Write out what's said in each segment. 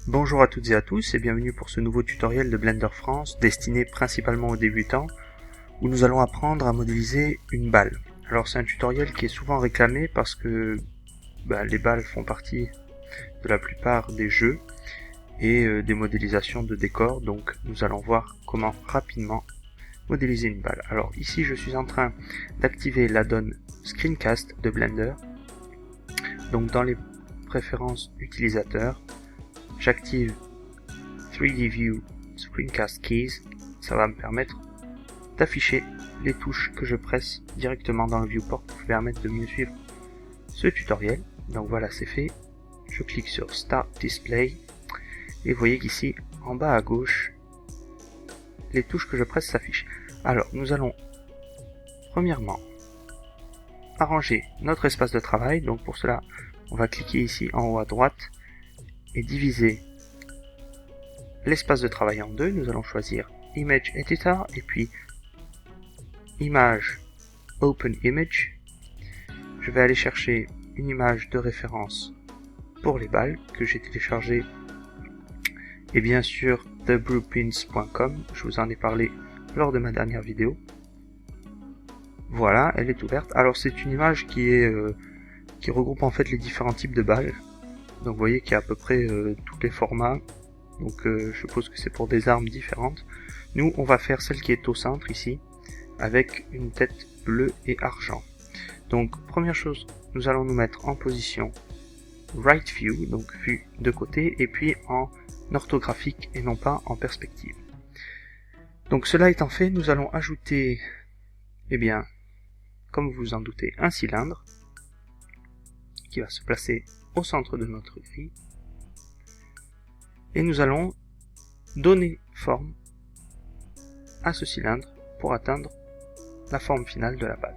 Bonjour à toutes et à tous et bienvenue pour ce nouveau tutoriel de Blender France destiné principalement aux débutants où nous allons apprendre à modéliser une balle. Alors c'est un tutoriel qui est souvent réclamé parce que les balles font partie de la plupart des jeux et des modélisations de décors, donc nous allons voir comment rapidement modéliser une balle. Alors ici je suis en train d'activer l'add-on Screencast de Blender. Donc dans les préférences utilisateurs, j'active 3D View Screencast Keys, ça va me permettre d'afficher les touches que je presse directement dans le viewport pour permettre de mieux suivre ce tutoriel. Donc voilà, c'est fait. Je clique sur Start Display et vous voyez qu'ici en bas à gauche les touches que je presse s'affichent. Alors nous allons premièrement arranger notre espace de travail. Donc pour cela on va cliquer ici en haut à droite et diviser l'espace de travail en deux. Nous allons choisir Image Editor et puis Image Open Image. Je vais aller chercher une image de référence pour les balles que j'ai téléchargée et bien sûr theblueprints.com, je vous en ai parlé lors de ma dernière vidéo. Voilà, elle est ouverte. Alors c'est une image qui regroupe en fait les différents types de balles. Donc vous voyez qu'il y a à peu près tous les formats. Donc je suppose que c'est pour des armes différentes. Nous on va faire celle qui est au centre ici, avec une tête bleue et argent. Donc première chose, nous allons nous mettre en position right view, donc vue de côté, et puis en orthographique et non pas en perspective. Donc cela étant fait, nous allons ajouter, comme vous vous en doutez, un cylindre qui va se placer au centre de notre grille. Et nous allons donner forme à ce cylindre pour atteindre la forme finale de la balle.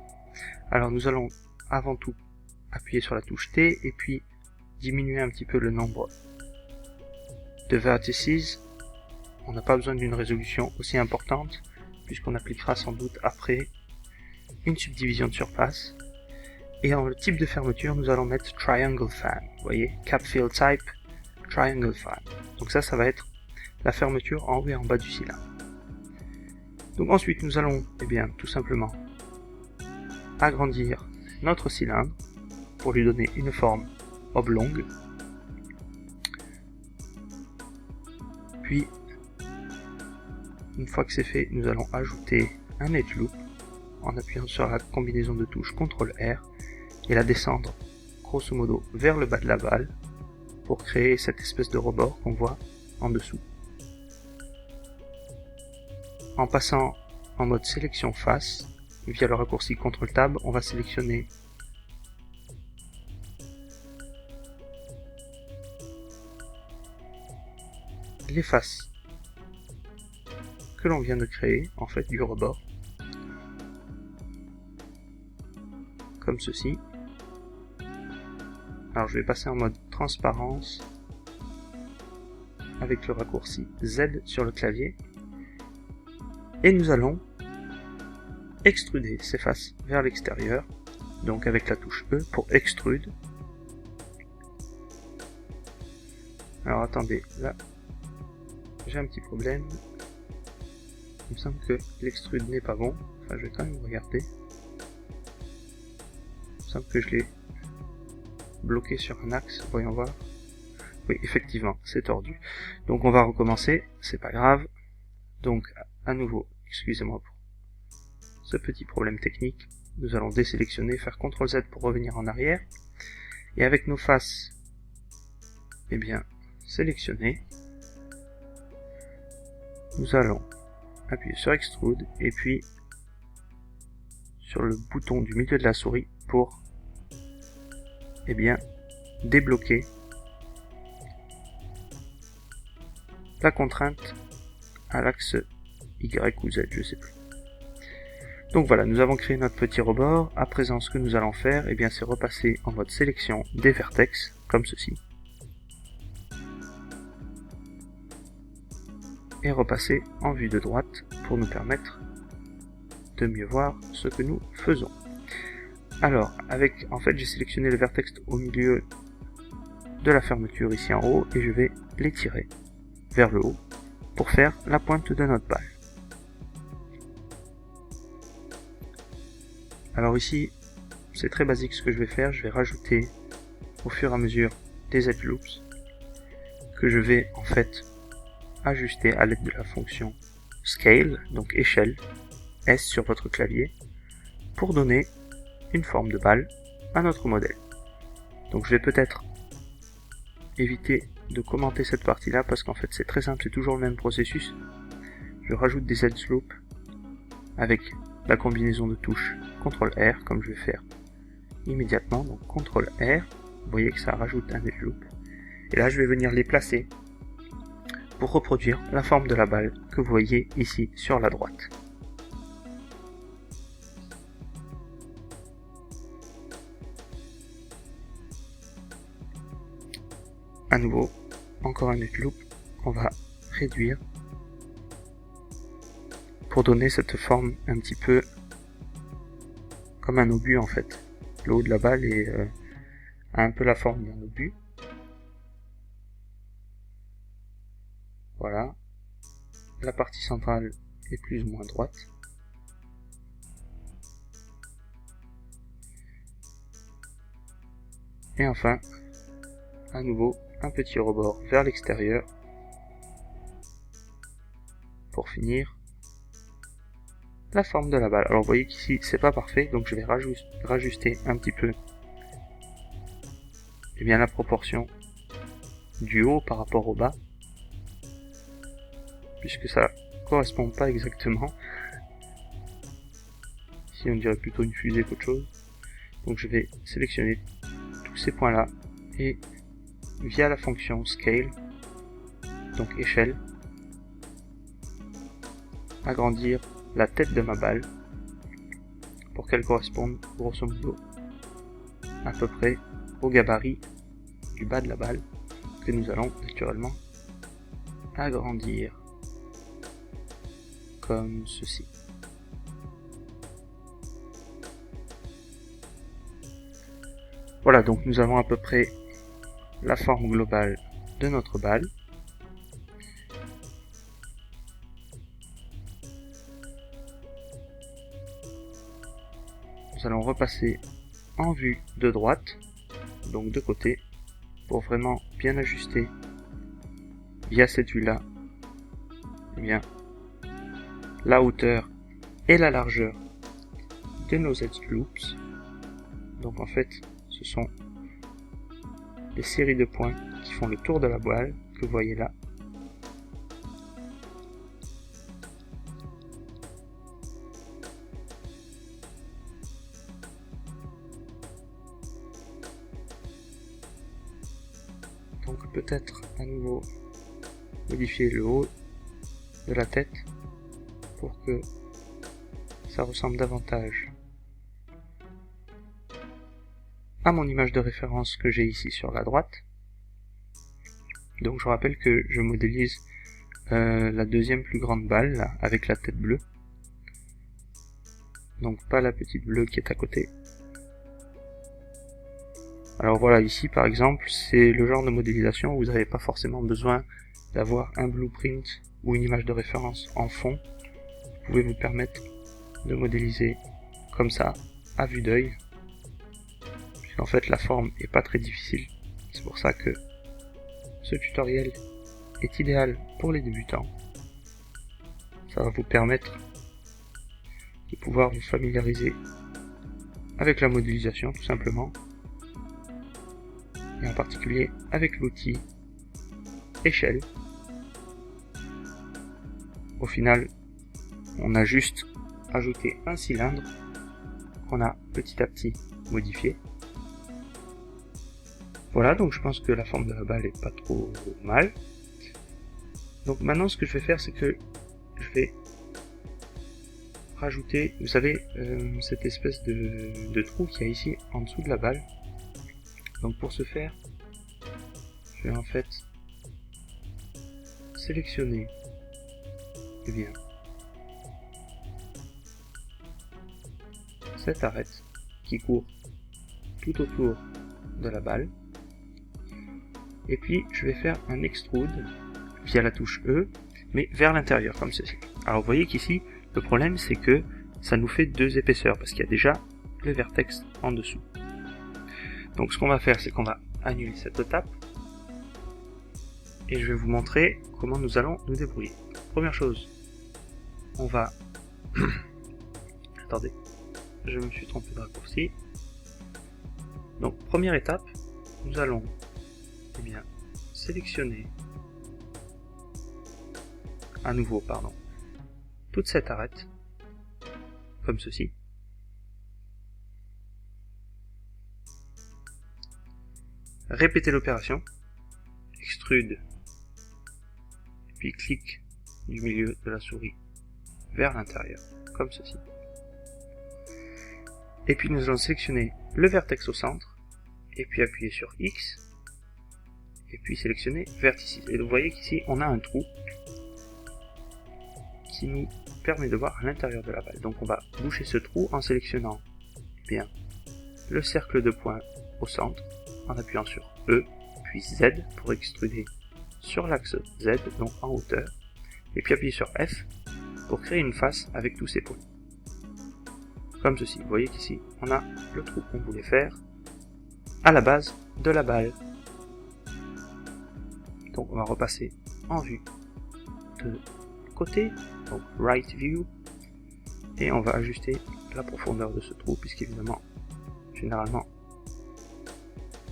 Alors nous allons avant tout appuyer sur la touche T et puis diminuer un petit peu le nombre de vertices. On n'a pas besoin d'une résolution aussi importante puisqu'on appliquera sans doute après une subdivision de surface. Et en type de fermeture, nous allons mettre Triangle Fan. Vous voyez, Cap Fill Type, Triangle Fan. Donc ça va être la fermeture en haut et en bas du cylindre. Donc ensuite, nous allons, tout simplement agrandir notre cylindre pour lui donner une forme oblongue. Puis, une fois que c'est fait, nous allons ajouter un edge loop en appuyant sur la combinaison de touches CTRL R et la descendre grosso modo vers le bas de la balle pour créer cette espèce de rebord qu'on voit en dessous. En passant en mode sélection face, via le raccourci CTRL Tab, on va sélectionner les faces que l'on vient de créer, en fait du rebord, comme ceci. Alors je vais passer en mode transparence avec le raccourci Z sur le clavier et nous allons extruder ces faces vers l'extérieur, donc avec la touche E pour extrude. Alors attendez, là j'ai un petit problème, il me semble que l'extrude n'est pas bon, enfin je vais quand même regarder. Il me semble que je l'ai bloqué sur un axe, voyons voir. Oui, effectivement, c'est tordu. Donc on va recommencer, c'est pas grave. Donc, à nouveau, excusez-moi pour ce petit problème technique. Nous allons désélectionner, faire CTRL Z pour revenir en arrière. Et avec nos faces, sélectionner, nous allons appuyer sur Extrude et puis sur le bouton du milieu de la souris pour débloquer la contrainte à l'axe Y ou Z, je sais plus. Donc voilà, nous avons créé notre petit rebord. À présent, ce que nous allons faire, c'est repasser en mode sélection des vertex, comme ceci. Et repasser en vue de droite pour nous permettre de mieux voir ce que nous faisons. Alors, en fait, j'ai sélectionné le vertex au milieu de la fermeture ici en haut et je vais l'étirer vers le haut pour faire la pointe de notre balle. Alors ici, c'est très basique ce que je vais faire, je vais rajouter au fur et à mesure des edge loops que je vais en fait ajuster à l'aide de la fonction scale, donc échelle, S sur votre clavier, pour donner une forme de balle à notre modèle. Donc je vais peut-être éviter de commenter cette partie-là parce qu'en fait c'est très simple, c'est toujours le même processus. Je rajoute des edge loops avec la combinaison de touches CTRL R comme je vais faire immédiatement, donc CTRL R, vous voyez que ça rajoute un edge loop. Et là je vais venir les placer pour reproduire la forme de la balle que vous voyez ici sur la droite. À nouveau, encore un edge loop qu'on va réduire pour donner cette forme un petit peu comme un obus en fait. Le haut de la balle a un peu la forme d'un obus. Voilà. La partie centrale est plus ou moins droite. Et enfin, à nouveau, un petit rebord vers l'extérieur pour finir la forme de la balle. Alors vous voyez qu'ici c'est pas parfait, donc je vais rajuster un petit peu la proportion du haut par rapport au bas, puisque ça correspond pas exactement. Ici on dirait plutôt une fusée qu'autre chose. Donc je vais sélectionner tous ces points là et via la fonction scale, donc échelle, agrandir la tête de ma balle pour qu'elle corresponde grosso modo à peu près au gabarit du bas de la balle que nous allons naturellement agrandir comme ceci. Voilà, donc nous avons à peu près la forme globale de notre balle. Nous allons repasser en vue de droite, donc de côté, pour vraiment bien ajuster via cette vue là la hauteur et la largeur de nos edge loops. Donc en fait ce sont des séries de points qui font le tour de la balle que vous voyez là. Donc peut-être à nouveau modifier le haut de la tête pour que ça ressemble davantage à mon image de référence que j'ai ici sur la droite. Donc je rappelle que je modélise la deuxième plus grande balle là, avec la tête bleue, donc pas la petite bleue qui est à côté. Alors voilà, ici par exemple c'est le genre de modélisation où vous n'avez pas forcément besoin d'avoir un blueprint ou une image de référence en fond. Vous pouvez vous permettre de modéliser comme ça à vue d'œil, puisqu'en fait la forme est pas très difficile. C'est pour ça que ce tutoriel est idéal pour les débutants. Ça va vous permettre de pouvoir vous familiariser avec la modélisation tout simplement, et en particulier avec l'outil échelle. Au final, on a juste ajouté un cylindre qu'on a petit à petit modifié. Voilà, donc je pense que la forme de la balle est pas trop mal. Donc maintenant ce que je vais faire, c'est que je vais rajouter, vous savez, cette espèce de trou qu'il y a ici en dessous de la balle. Donc pour ce faire, je vais en fait sélectionner cette arête qui court tout autour de la balle. Et puis je vais faire un extrude via la touche E, mais vers l'intérieur, comme ceci. Alors vous voyez qu'ici, le problème c'est que ça nous fait 2 épaisseurs, parce qu'il y a déjà le vertex en dessous. Donc ce qu'on va faire, c'est qu'on va annuler cette étape, et je vais vous montrer comment nous allons nous débrouiller. Première chose, on va... Attendez, je me suis trompé de raccourci. Donc première étape, nous allons sélectionner à nouveau toute cette arête, comme ceci. Répétez l'opération, extrude, puis clic du milieu de la souris vers l'intérieur, comme ceci. Et puis nous allons sélectionner le vertex au centre, et puis appuyer sur X, et puis sélectionner vertices. Et vous voyez qu'ici on a un trou qui nous permet de voir à l'intérieur de la balle. Donc on va boucher ce trou en sélectionnant le cercle de points au centre, en appuyant sur E, puis Z pour extruder sur l'axe Z, donc en hauteur, et puis appuyer sur F pour créer une face avec tous ces points. Comme ceci. Vous voyez qu'ici on a le trou qu'on voulait faire à la base de la balle. Donc on va repasser en vue de côté, donc right view, et on va ajuster la profondeur de ce trou, puisqu'évidemment, généralement,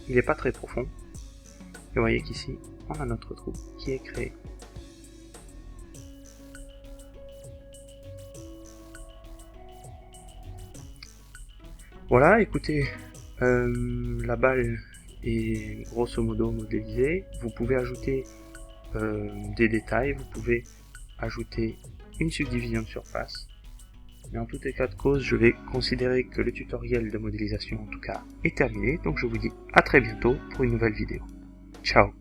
il n'est pas très profond. Et vous voyez qu'ici, on a notre trou qui est créé. Voilà, écoutez, la balle est grosso modo modélisée. Vous pouvez ajouter des détails, vous pouvez ajouter une subdivision de surface. Mais en tout état de cause, je vais considérer que le tutoriel de modélisation en tout cas est terminé. Donc je vous dis à très bientôt pour une nouvelle vidéo. Ciao!